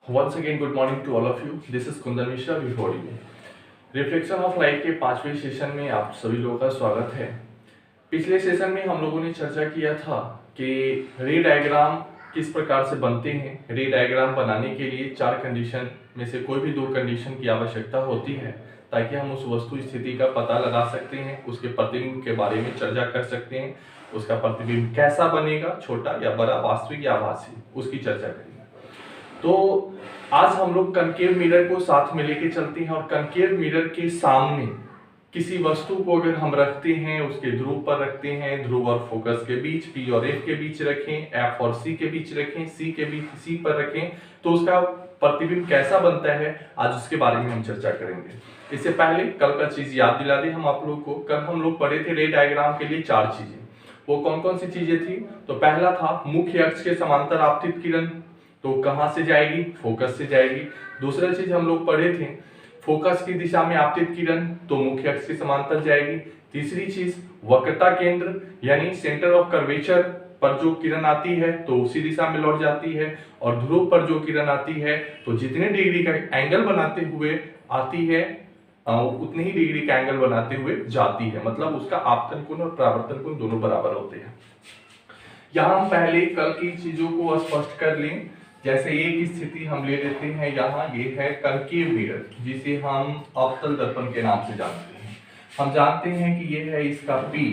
Once again, good morning to all of you. This is Kundan Mishra before you. Reflection of life के 5वें session में आप सभी लोगों का स्वागत है। पिछले सेशन में हम लोगों ने चर्चा किया था कि रे डायग्राम किस प्रकार से बनते हैं। रे डायग्राम बनाने के लिए 4 कंडीशन में से कोई भी 2 कंडीशन की आवश्यकता होती है ताकि हम उस वस्तु स्थिति का पता लगा सकते हैं, उसके प्रतिबिंब के बारे में चर्चा कर सकते हैं, उसका प्रतिबिंब कैसा बनेगा, छोटा या बड़ा, वास्तविक या आभासी, उसकी चर्चा करेंगे। तो आज हम लोग कनकेव मिरर को साथ में लेके चलते हैं और कनकेव मिरर के सामने किसी वस्तु को अगर हम रखते हैं, उसके ध्रुव पर रखते हैं, ध्रुव और फोकस के बीच, पी और एफ के बीच रखें, एफ और सी के बीच रखें, सी के बीच सी पर रखें, तो उसका प्रतिबिंब कैसा बनता है, आज उसके बारे में हम चर्चा करेंगे। इससे पहले कल का चीज याद दिला दें हम आप लोग को। कल हम लोग पढ़े थे रे डायग्राम के लिए 4 चीजें। वो कौन कौन सी चीजें थी? तो पहला था मुख्य अक्ष के समांतर आपतित किरण, तो कहां से जाएगी? फोकस से जाएगी। दूसरा चीज हम लोग पढ़े थे फोकस की दिशा में आपतित किरण, तो मुख्य अक्ष के समांतर जाएगी। तीसरी चीज वक्रता केंद्र यानी सेंटर ऑफ कर्वेचर पर जो किरण आती है तो उसी दिशा में लौट जाती है, और ध्रुव पर जो किरण आती है तो जितने डिग्री का एंगल बनाते हुए आती है उतने ही डिग्री का एंगल बनाते हुए जाती है, मतलब उसका आपतन कोण और परावर्तन कोण दोनों बराबर होते हैं। यहां हम पहले कल की चीजों को स्पष्ट कर लें। जैसे एक स्थिति हम ले लेते हैं, यहाँ ये है कनकेव मिरर जिसे हम अवतल दर्पण के नाम से जानते हैं। हम जानते हैं कि ये है इसका P,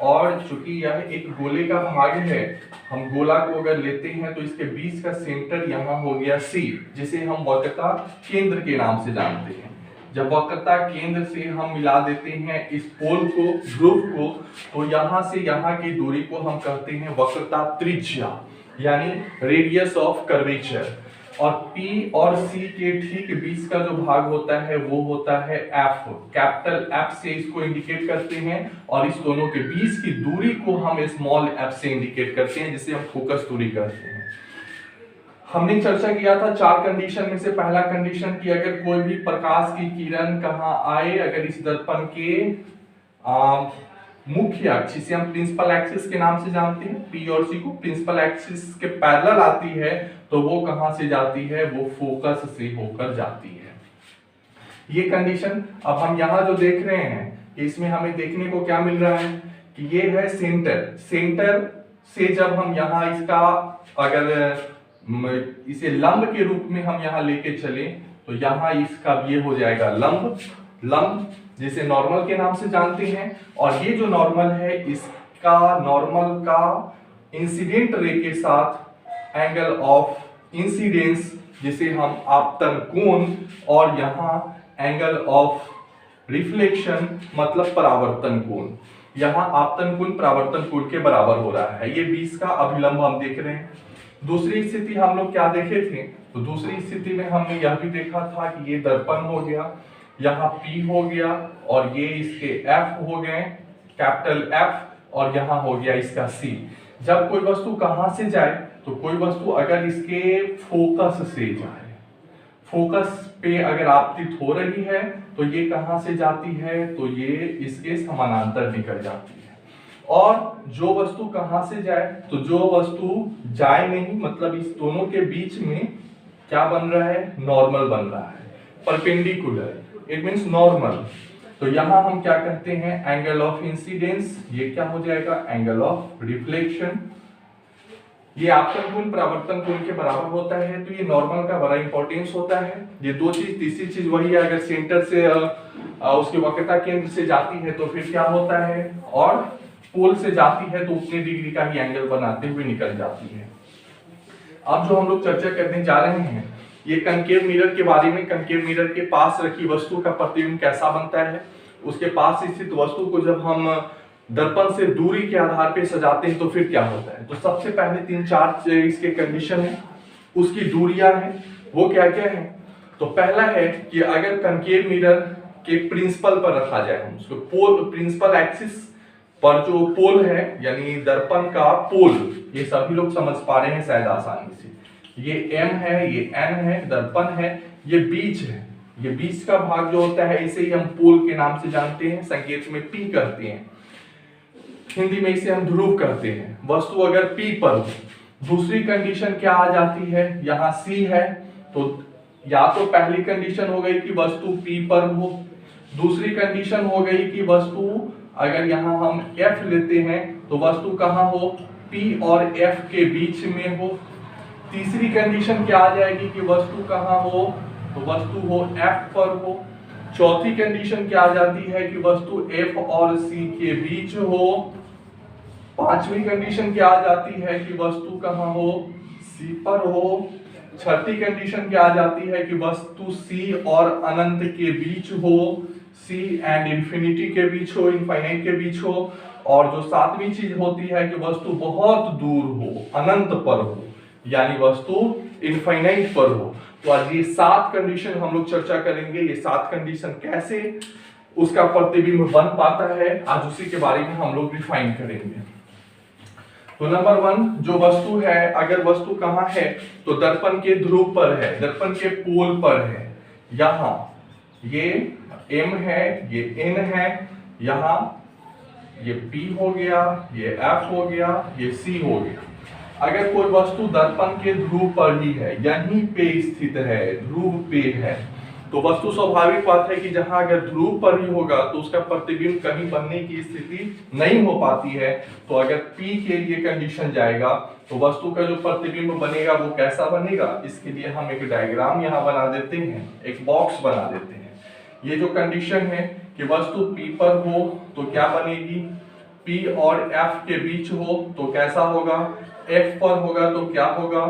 और चूंकि यह एक गोले का भाग है, हम गोला को अगर लेते हैं तो इसके बीच का सेंटर यहाँ हो गया C, जिसे हम वक्रता केंद्र के नाम से जानते हैं। जब वक्रता केंद्र से हम मिला देते हैं इस पोल को, ध्रुव को, तो यहाँ से यहाँ की दूरी को हम कहते हैं वक्रता त्रिज्या यानी रेडियस ऑफ कर्वेचर। और P और C के ठीक बीच का जो भाग होता है वो होता है F। कैपिटल F से इसको इंडिकेट करते हैं, और इस दोनों के बीच की दूरी को हम स्मॉल f से इंडिकेट करते हैं, जिसे हम फोकस दूरी कहते हैं। हमने चर्चा किया था 4 कंडीशन में से पहला कंडीशन कि अगर कोई भी प्रकाश की किरण कहां आए, अगर इस दर्पण के मुख्य अक्ष, जिसे हम प्रिंसिपल एक्सिस के नाम से जानते हैं, P और C को प्रिंसिपल एक्सिस के पैरेलल आती है, तो वो कहां से जाती है? वो फोकस से होकर जाती है। ये कंडीशन अब हम यहां जो देख रहे हैं, इसमें हमें देखने को क्या मिल रहा है कि ये है सेंटर। सेंटर से जब हम यहां इसका अगर इसे लंब के रूप में हम यहां लेके चले, तो यहां इसका ये हो जाएगा लंब, लंब जिसे नॉर्मल के नाम से जानते हैं। और ये जो नॉर्मल है, इसका नॉर्मल का इंसिडेंट रे के साथ एंगल ऑफ इंसिडेंस, जिसे हम आपतन कोण, और यहां एंगल ऑफ रिफ्लेक्शन मतलब परावर्तन कोण, यहां आपतन कोण परावर्तन कोण के बराबर हो रहा है। ये 20 का अभिलंब हम देख रहे हैं। दूसरी स्थिति हम लोग क्या देखे थे? तो दूसरी स्थिति में हमने यह भी देखा था कि ये दर्पण हो गया, यहाँ P हो गया, और ये इसके F हो गए, कैपिटल F, और यहाँ हो गया इसका C। जब कोई वस्तु कहां से जाए, तो कोई वस्तु अगर इसके फोकस से जाए, फोकस पे अगर आपतित हो रही है, तो ये कहां से जाती है? तो ये इसके समानांतर निकल जाती है। और जो वस्तु कहां से जाए, तो जो वस्तु जाए नहीं, मतलब इस दोनों के बीच में क्या बन रहा है? नॉर्मल बन रहा है, परपेंडिकुलर, इट मींस नॉर्मल। तो यहां हम क्या कहते हैं? Angle of incidence. ये क्या हो जाएगा? Angle of reflection. ये आपतन कोण परावर्तन कोण के बराबर होता है, तो ये नॉर्मल का बड़ा इंपॉर्टेंस होता है। ये 2 चीज। तीसरी चीज वही है, अगर सेंटर से उसके वक्रता केंद्र से जाती है तो फिर क्या होता है, और पोल से जाती है तो उतने डिग्री का ही एंगल बनाते हुए निकल जाती है। अब जो हम लोग चर्चा करने जा रहे हैं, ये कनकेव मिरर के बारे में। कनकेव मिरर के पास रखी वस्तु का प्रतिबिंब कैसा बनता है, उसके पास स्थित वस्तु को जब हम दर्पण से दूरी के आधार पर सजाते हैं तो फिर क्या होता है? तो सबसे पहले 3-4 इसके कंडीशन है, उसकी दूरियां हैं। वो क्या क्या है? तो पहला है कि अगर कनकेव मिरर के प्रिंसिपल पर रखा जाए, हम उसको पोल, प्रिंसिपल एक्सिस पर जो पोल है, यानी दर्पण का पोल, ये सभी लोग समझ पा रहे हैं शायद आसानी से। ये M है, ये N है, दर्पण है, ये बीच है। ये बीच का भाग जो होता है, इसे ही हम पोल के नाम से जानते हैं, संकेत में P करते हैं, हिंदी में इसे हम ध्रुव कहते हैं। वस्तु अगर P पर हो, दूसरी कंडीशन क्या आ जाती है? यहाँ C है, तो या तो पहली कंडीशन हो गई कि वस्तु P पर हो, दूसरी कंडीशन हो गई कि वस्तु अगर यहाँ हम F लेते हैं तो वस्तु कहाँ हो, P और F के बीच में हो। तीसरी कंडीशन क्या आ जाएगी कि वस्तु कहाँ हो, तो वस्तु हो F पर हो। चौथी कंडीशन क्या आ जाती है कि वस्तु F और C के बीच हो। पांचवी कंडीशन क्या आ जाती है कि वस्तु कहाँ हो, C पर हो। छठी कंडीशन क्या आ जाती है कि वस्तु C और अनंत के बीच हो, C एंड इंफिनिटी के बीच हो, इनफाइनाइट के बीच हो। और जो सातवीं चीज होती है कि वस्तु बहुत दूर हो, अनंत पर हो, यानी वस्तु इनफाइनाइट पर हो। तो आज ये 7 कंडीशन हम लोग चर्चा करेंगे। ये 7 कंडीशन कैसे उसका प्रतिबिंब बन पाता है, आज उसी के बारे में हम लोग डिफाइन करेंगे। तो नंबर 1, जो वस्तु है, अगर वस्तु कहाँ है तो दर्पण के ध्रुव पर है, दर्पण के पोल पर है। यहाँ ये M है, ये N है, यहाँ ये P हो गया, ये F हो गया, ये C हो गया। अगर कोई वस्तु दर्पण के ध्रुव पर ही है, यहीं पे स्थित है, ध्रुव पे है, तो वस्तु स्वाभाविक बात है कि जहां अगर ध्रुव पर ही होगा तो उसका प्रतिबिंब कहीं बनने की स्थिति नहीं हो पाती है। तो अगर P के लिए कंडीशन जाएगा तो वस्तु का जो प्रतिबिंब बनेगा वो कैसा बनेगा, इसके लिए हम एक डायग्राम यहाँ बना देते हैं, एक बॉक्स बना देते हैं। ये जो कंडीशन है कि वस्तु P पर हो तो क्या बनेगी, P और F के बीच हो तो कैसा होगा, F पर होगा तो क्या होगा,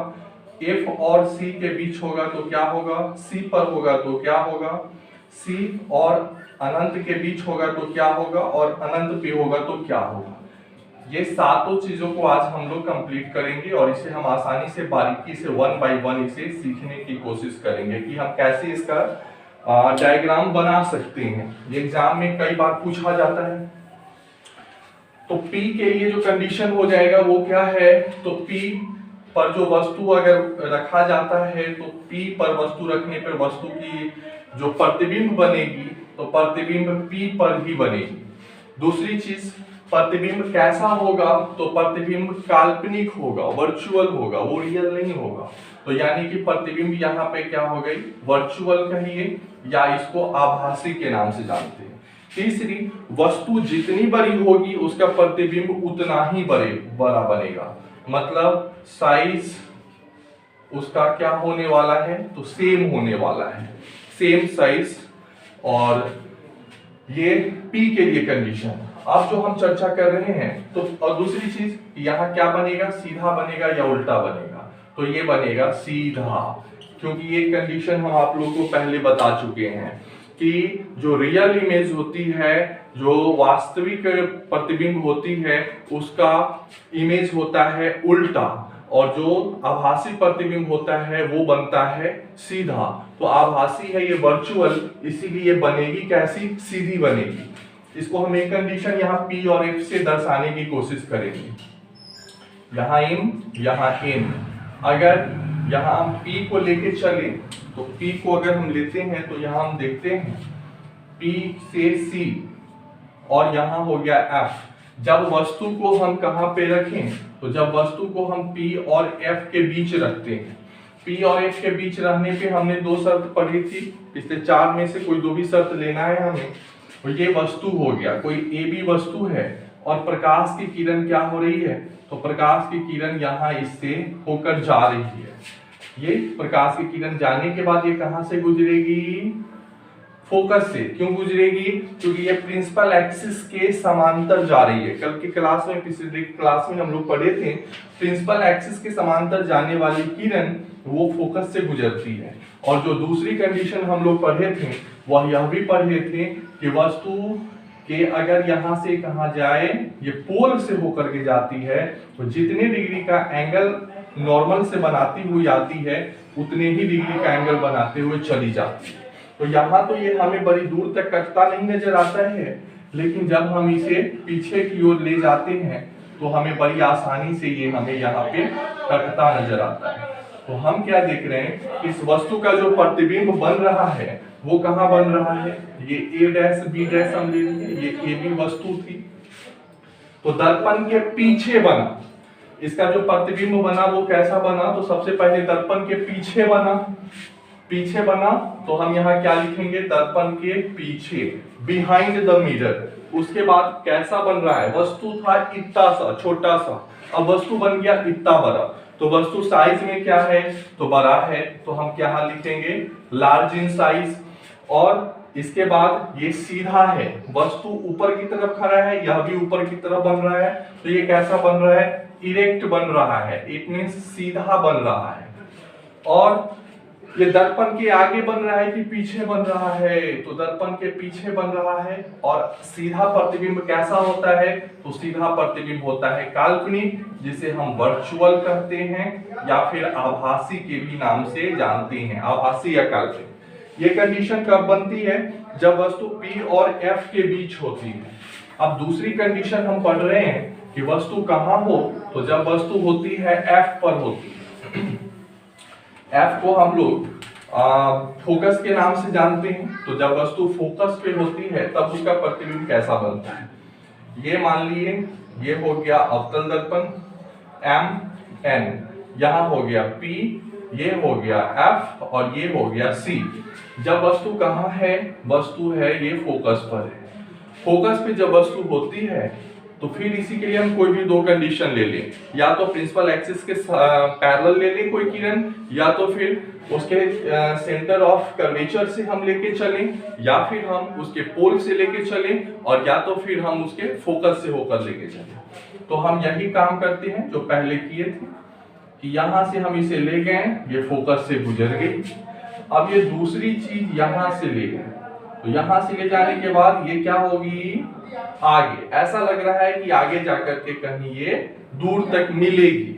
F और C के बीच होगा तो क्या होगा, C पर होगा तो क्या होगा, C और अनंत के बीच होगा तो क्या होगा, और अनंत पे होगा तो क्या होगा। ये सातों चीजों को आज हम लोग कंप्लीट करेंगे और इसे हम आसानी से बारीकी से 1 बाय 1 इसे सीखने की कोशिश करेंगे कि हम कैसे इसका डायग्राम बना सकते हैं। ये एग्जाम में कई बार पूछा जाता है। तो P के लिए जो कंडीशन हो जाएगा वो क्या है, तो P पर जो वस्तु अगर रखा जाता है तो P पर वस्तु रखने पर वस्तु की जो प्रतिबिंब बनेगी तो प्रतिबिंब P पर ही बनेगी। दूसरी चीज, प्रतिबिंब कैसा होगा, तो प्रतिबिंब काल्पनिक होगा, वर्चुअल होगा, वो रियल नहीं होगा। तो यानी कि प्रतिबिंब यहाँ पे क्या हो गई, वर्चुअल कहिए या इसको आभासी के नाम से जानते हैं। तीसरी, वस्तु जितनी बड़ी होगी उसका प्रतिबिंब उतना ही बड़ा बनेगा, मतलब साइज उसका क्या होने वाला है, तो सेम होने वाला है, सेम साइज। और ये P के लिए कंडीशन। अब जो हम चर्चा कर रहे हैं तो और दूसरी चीज, यहाँ क्या बनेगा, सीधा बनेगा या उल्टा बनेगा, तो ये बनेगा सीधा, क्योंकि ये कंडीशन हम आप लोगों को पहले बता चुके हैं कि जो रियल इमेज होती है, जो वास्तविक प्रतिबिंब होती है, उसका इमेज होता है उल्टा, और जो आभासी प्रतिबिंब होता है वो बनता है सीधा। तो आभासी है ये वर्चुअल, इसीलिए बनेगी कैसी, सीधी बनेगी। इसको हम एक कंडीशन यहाँ P और F से दर्शाने की कोशिश करेंगे। यहाँ M, यहाँ N। अगर यहाँ हम P को लेके चले तो P को अगर हम लेते हैं तो यहाँ हम देखते हैं P से C और यहाँ हो गया F। जब वस्तु को हम कहाँ पे रखें, तो जब वस्तु को हम P और F के बीच रखते हैं, P और F के बीच रहने पे हमने 2 शर्त पढ़ी थी, पिछले 4 में से कोई 2 भी शर्त लेना है हमें। तो ये वस्तु हो गया, कोई AB वस्तु है और प्रकाश की किरण क्या हो रही है, तो प्रकाश की किरण यहाँ इससे होकर जा रही है। ये प्रकाश की किरण जाने के बाद ये कहां से गुजरेगी, फोकस से। क्यों गुजरेगी, क्योंकि ये प्रिंसिपल एक्सिस के समांतर जा रही है। कल की क्लास में, पिछले क्लास में हम लोग पढ़े थे, प्रिंसिपल एक्सिस के समांतर जाने वाली किरण वो फोकस से गुजरती है। और जो दूसरी कंडीशन हम लोग पढ़े थे वह यह भी पढ़े थे कि वस्तु के अगर यहाँ से कहा जाए, ये पोल से होकर के जाती है, तो जितने डिग्री का एंगल नॉर्मल से बनाती हुई आती है उतने ही डिग्री का एंगल बनाते हुए चली जाती है। तो यहाँ तो ये हमें बड़ी दूर तक कटता नहीं नजर आता है, लेकिन जब हम इसे पीछे की ओर ले जाते हैं तो हमें बड़ी आसानी से ये हमें यहाँ पे कटता नजर आता है। तो हम क्या देख रहे हैं, इस वस्तु का जो प्रतिबिंब बन रहा है वो कहाँ बन रहा है, ये A डैश B डैश हम ले लेंगे, ये AB वस्तु थी तो दर्पण के पीछे बना। इसका जो प्रतिबिंब बना वो कैसा बना, तो सबसे पहले दर्पण के पीछे बना, पीछे बना तो हम यहाँ क्या लिखेंगे, दर्पण के पीछे, बिहाइंड द मिरर। उसके बाद कैसा बन रहा है, वस्तु था इतना सा छोटा सा, अब वस्तु बन गया इतना बड़ा, तो वस्तु साइज में क्या है, तो बड़ा है, तो हम क्या लिखेंगे, लार्ज इन साइज। और इसके बाद ये सीधा है, वस्तु ऊपर की तरफ खड़ा है, यह भी ऊपर की तरफ बन रहा है, तो ये कैसा बन रहा है, इरेक्ट बन रहा है, इट मींस सीधा बन रहा है। और ये दर्पण के आगे बन रहा है कि पीछे बन रहा है, तो दर्पण के पीछे बन रहा है। और सीधा प्रतिबिंब कैसा होता है, तो सीधा प्रतिबिंब होता है काल्पनिक, जिसे हम वर्चुअल कहते हैं या फिर आभासी के भी नाम से जानते हैं, आभासी या काल्पनिक। ये कंडीशन कब बनती है, जब वस्तु P और F के बीच होती है। अब दूसरी कंडीशन हम पढ़ रहे हैं कि वस्तु कहां हो, तो जब वस्तु होती है F पर होती है। F को हम लोग फोकस के नाम से जानते हैं, तो जब वस्तु फोकस पे होती है तब उसका प्रतिबिंब कैसा बनता है। ये मान लिए ये हो गया अवतल दर्पण M N, यहां हो गया P, ये हो गया F और ये हो गया C। जब वस्तु कहाँ है, वस्तु है ये फोकस पर है। फोकस पे जब वस्तु होती है तो फिर इसी के लिए हम कोई भी दो कंडीशन ले लें, या तो प्रिंसिपल एक्सिस के पैरेलल ले लें कोई किरण, या तो फिर उसके सेंटर ऑफ कर्वेचर से हम लेके चलें, या फिर हम उसके पोल से लेके चलें, और या तो फिर हम उसके फोकस से होकर लेके चलें। तो हम यही काम करते हैं जो पहले किए थे कि यहां से हम इसे ले गए, ये फोकस से गुजर गई। अब ये दूसरी चीज यहां से ले गए, तो यहां से ले जाने के बाद ये क्या होगी, आगे, ऐसा लग रहा है कि आगे जाकर के कहीं ये दूर तक मिलेगी।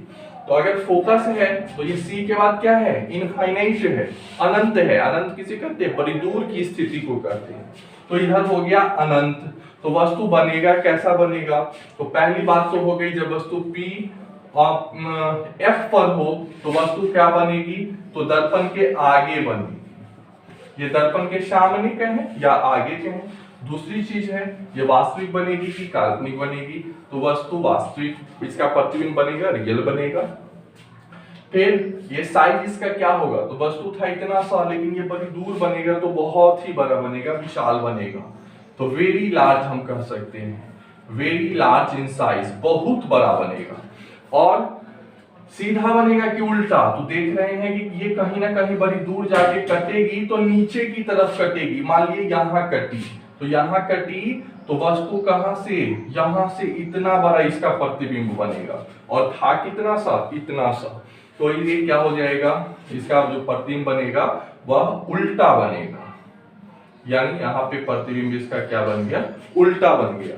तो अगर फोकस है तो ये C के बाद क्या है, इनफाइनाइट है, अनंत है। अनंत किसे कहते हैं, बड़ी दूर की स्थिति को कहते हैं। तो इधर हो गया अनंत, तो वस्तु बनेगा कैसा बनेगा, तो पहली बात तो हो गई, जब वस्तु P और F पर हो तो वस्तु क्या बनेगी, तो दर्पण के आगे बनेगी। ये दर्पण के सामने कहें या आगे कहें। दूसरी चीज है, ये वास्तविक बनेगी कि काल्पनिक बनेगी, तो वस्तु वास्तविक, इसका प्रतिबिंब बनेगा, रियल बनेगा। फिर ये साइज इसका क्या होगा, तो वस्तु था इतना सा, लेकिन ये बड़ी दूर बनेगा तो बहुत ही बड़ा बनेगा, विशाल बनेगा, तो वेरी लार्ज हम कह सकते हैं, वेरी लार्ज इन साइज, बहुत बड़ा बनेगा। और सीधा बनेगा कि उल्टा, तो देख रहे हैं कि ये कहीं ना कहीं बड़ी दूर जाके कटेगी, तो नीचे की तरफ कटेगी। मान लीजिए यहां कटी, तो यहां कटी तो वस्तु कहां से, यहां से इतना बड़ा इसका प्रतिबिंब बनेगा, और था कितना सा, इतना सा, तो ये क्या हो जाएगा, इसका जो प्रतिबिंब बनेगा वह उल्टा बनेगा, यानी यहाँ पे प्रतिबिंब इसका क्या बन गया, उल्टा बन गया।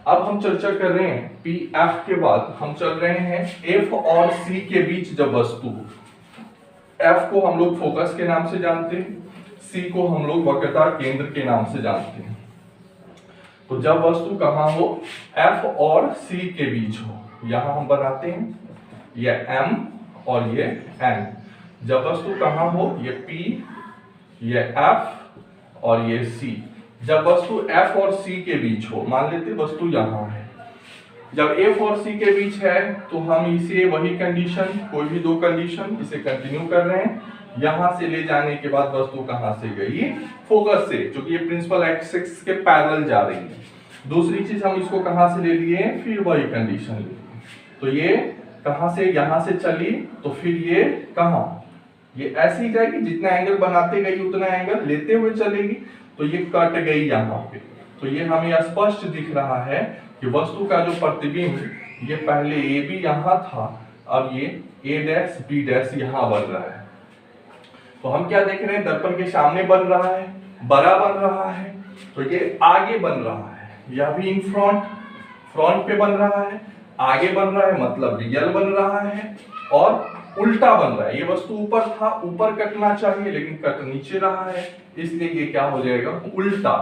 अब हम चर्चा कर रहे हैं P F के बाद हम चल रहे हैं F और C के बीच जब वस्तु हो। F को हम लोग फोकस के नाम से जानते हैं, C को हम लोग वक्रता केंद्र के नाम से जानते हैं। तो जब वस्तु कहाँ हो, F और C के बीच हो, यहां हम बनाते हैं ये M और ये N। जब वस्तु कहाँ हो, ये P, ये F और ये C। जब वस्तु F और C के बीच हो, मान लेते वस्तु यहां है, जब F और C के बीच है तो हम इसे वही कंडीशन, कोई भी दो कंडीशन इसे कंटिन्यू कर रहे हैं। यहां से ले जाने के बाद वस्तु कहां से गई, फोकस से, क्योंकि ये प्रिंसिपल एक्सिस के पैरेलल जा रही है। दूसरी चीज हम इसको कहां से ले लिए, फिर वही कंडीशन ले लिए, तो ये कहां से, यहां से चली, तो फिर ये कहां, ये ऐसे ही जाएगी, जितना एंगल बनाते गई उतना एंगल लेते हुए चलेगी, तो ये कट गई यहाँ पे। तो ये हमें स्पष्ट दिख रहा है कि वस्तु का जो प्रतिबिंब, ये पहले ए बी यहाँ था, अब ये ए डैश बी डैश यहाँ बन रहा है। तो हम क्या देख रहे हैं, दर्पण के सामने बन रहा है, बड़ा बन रहा है, तो ये आगे बन रहा है, यह भी इन फ्रंट, फ्रंट पे बन रहा है, आगे बन रहा है, मतलब रियल बन रहा है, और उल्टा बन रहा है। ये वस्तु ऊपर था, ऊपर कटना चाहिए लेकिन कट नीचे रहा है, इसलिए ये क्या हो जाएगा, उल्टा।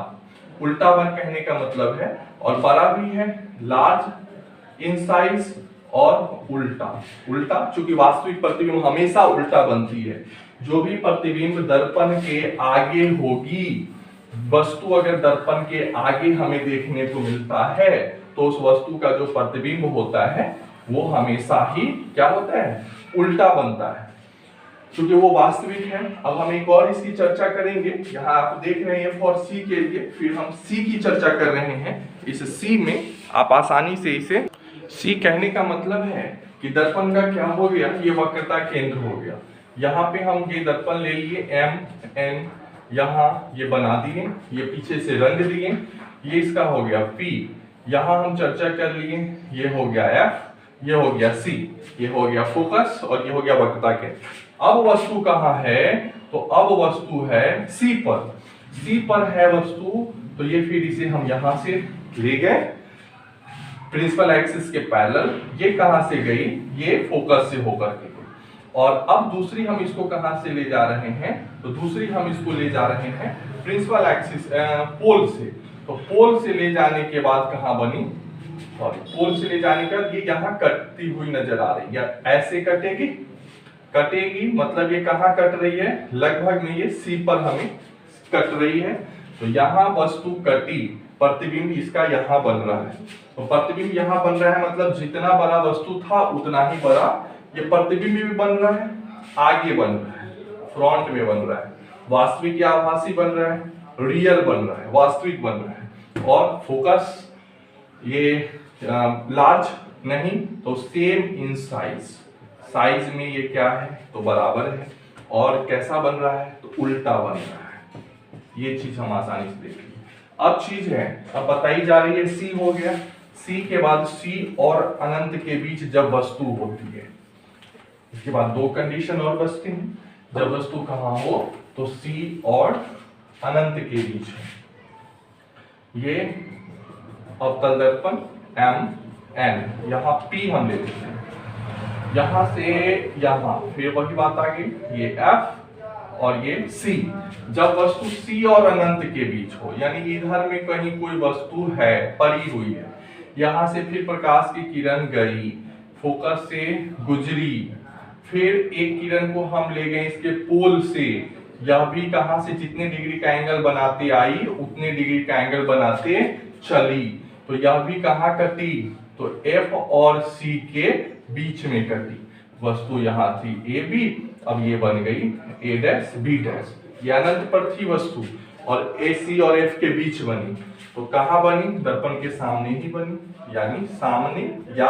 उल्टा बन कहने का मतलब है, और बड़ा भी है, लार्ज इन साइज और उल्टा। उल्टा चूंकि वास्तविक प्रतिबिंब हमेशा उल्टा बनती है। जो भी प्रतिबिंब दर्पण के आगे होगी, वस्तु अगर दर्पण के आगे हमें देखने को मिलता है तो उस वस्तु का जो प्रतिबिंब होता है वो हमेशा ही क्या होता है, उल्टा बनता है, क्योंकि वो वास्तविक है। अब हम एक और इसकी चर्चा करेंगे। यहाँ आप देख रहे हैं फॉर सी के लिए, फिर हम सी की चर्चा कर रहे हैं। इस सी में आप आसानी से इसे, सी कहने का मतलब है कि दर्पण का क्या हो गया, ये वक्रता केंद्र हो गया। यहाँ पे हम ये दर्पण ले लिए एम एन, यहाँ ये बना दिए, ये पीछे से रंग दिए, ये इसका हो गया पी, यहाँ हम चर्चा कर लिए, ये हो गया एफ, ये हो गया सी, ये हो गया फोकस और ये हो गया वक्रता केंद्र। अब वस्तु कहाँ है, तो अब वस्तु है सी पर, सी पर है वस्तु, तो ये फिर इसे हम यहां से ले गए प्रिंसिपल एक्सिस के पैरेलल, ये कहां से गई, ये फोकस से होकर के गई। और अब दूसरी हम इसको कहां से ले जा रहे हैं, तो दूसरी हम इसको ले जा रहे हैं प्रिंसिपल एक्सिस पोल से। तो पोल से ले जाने के बाद कहां बनी, सॉरी पोल से ले जाने के बाद ये यहां कटती हुई नजर आ रही है, ऐसे कटेगी, कटेगी मतलब ये कहां कट रही है, लगभग में ये सी पर हमें कट रही है। तो यहां वस्तु कटी, प्रतिबिंब इसका यहां बन रहा है, तो प्रतिबिंब यहां बन रहा है, मतलब जितना बड़ा वस्तु था उतना ही बड़ा ये प्रतिबिंब भी बन रहा है, आगे बन रहा है, फ्रंट में बन रहा है, वास्तविक या आभासी बन रहा है, रियल बन रहा है, वास्तविक बन रहा है। और फोकस ये लार्ज नहीं, तो सेम इन साइज, साइज में ये क्या है, तो बराबर है। और कैसा बन रहा है, तो उल्टा बन रहा है। ये चीज हम आसानी से देख लीजिए। अब चीज है, अब बताई जा रही है सी हो गया, सी के बाद सी और अनंत के बीच जब वस्तु होती है, इसके बाद दो कंडीशन और बचती हैं। जब वस्तु कहां हो, तो सी और अनंत के बीच है। ये अवतल दर्पण एम एन, यहाँ पी हम लेते हैं, यहां से यहां, फिर वही बात आ गई, ये एफ और ये सी। जब वस्तु सी और अनंत के बीच हो, यानी इधर में कहीं कोई वस्तु है, पड़ी हुई है, यहां से फिर प्रकाश की किरण गई, फोकस से गुजरी, फिर एक किरण को हम ले गए इसके पोल से, यह भी कहां से जितने डिग्री का एंगल बनाते आई उतने डिग्री का एंगल बनाते चली, तो यह भी कहां कटी, तो एफ और सी के बीच में कटी। वस्तु यहां थी ए बी, अब ये बन गई ए डैश बी डैश, ये अनंत पर थी वस्तु और ए सी और एफ के बीच बनी। तो कहां बनी, दर्पण के सामने ही बनी, यानी सामने या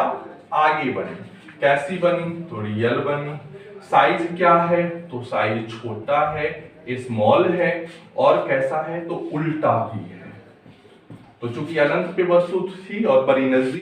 आगे बनी। कैसी बनी, तो रियल बनी। साइज क्या है, तो साइज छोटा है, स्मॉल है, और कैसा है, तो उल्टा भी है। तो चूंकि अनंत पे वस्तु थी और बड़ी नजदीक